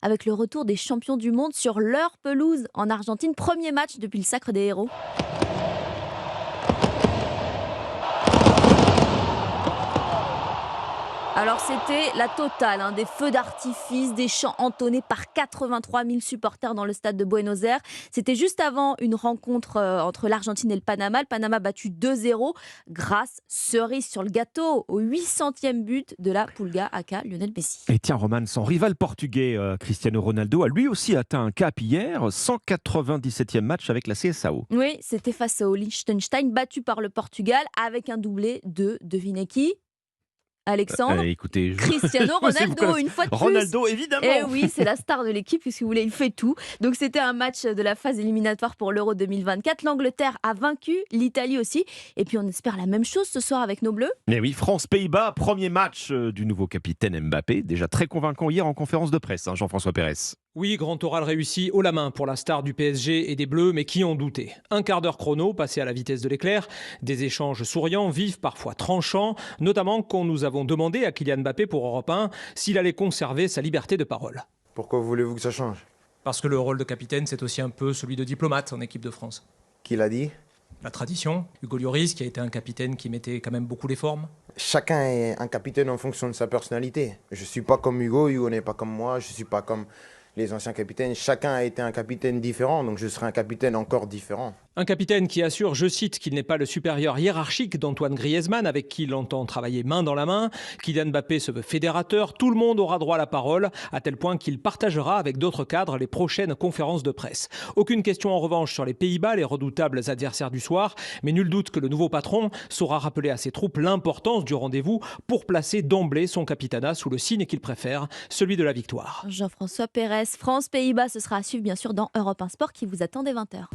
avec le retour des champions du monde sur leur pelouse en Argentine. Premier match depuis le sacre des héros. Alors c'était la totale, des feux d'artifice, des chants entonnés par 83 000 supporters dans le stade de Buenos Aires. C'était juste avant une rencontre entre l'Argentine et le Panama. Le Panama battu 2-0 grâce, cerise sur le gâteau, au 800e but de la Pulga aka Lionel Messi. Et tiens, Roman, son rival portugais Cristiano Ronaldo a lui aussi atteint un cap hier, 197e match avec la CSAO. Oui, c'était face au Liechtenstein, battu par le Portugal avec un doublé de, devinez qui ? Alexandre, Écoutez, Cristiano Ronaldo, une fois de plus. Ronaldo, évidemment. Et oui, c'est la star de l'équipe, puisque vous voulez, il fait tout. Donc c'était un match de la phase éliminatoire pour l'Euro 2024. L'Angleterre a vaincu, l'Italie aussi. Et puis on espère la même chose ce soir avec nos Bleus. Mais oui, France-Pays-Bas, premier match du nouveau capitaine Mbappé, déjà très convaincant hier en conférence de presse, Jean-François Pérez. Oui, grand oral réussi haut la main pour la star du PSG et des Bleus, mais qui en doutait ? Un quart d'heure chrono passé à la vitesse de l'éclair, des échanges souriants, vifs, parfois tranchants, notamment quand nous avons demandé à Kylian Mbappé pour Europe 1 s'il allait conserver sa liberté de parole. Pourquoi voulez-vous que ça change ? Parce que le rôle de capitaine, c'est aussi un peu celui de diplomate en équipe de France. Qui l'a dit ? La tradition, Hugo Lloris, qui a été un capitaine qui mettait quand même beaucoup les formes. Chacun est un capitaine en fonction de sa personnalité. Je ne suis pas comme Hugo, Hugo n'est pas comme moi, je ne suis pas comme les anciens capitaines. Chacun a été un capitaine différent, donc je serai un capitaine encore différent. Un capitaine qui assure, je cite, qu'il n'est pas le supérieur hiérarchique d'Antoine Griezmann, avec qui il entend travailler main dans la main. Kylian Mbappé se veut fédérateur, tout le monde aura droit à la parole, à tel point qu'il partagera avec d'autres cadres les prochaines conférences de presse. Aucune question en revanche sur les Pays-Bas, les redoutables adversaires du soir, mais nul doute que le nouveau patron saura rappeler à ses troupes l'importance du rendez-vous pour placer d'emblée son capitanat sous le signe qu'il préfère, celui de la victoire. Jean-François Pérez, France-Pays-Bas, ce sera à suivre bien sûr dans Europe 1 Sport qui vous attend dès 20h.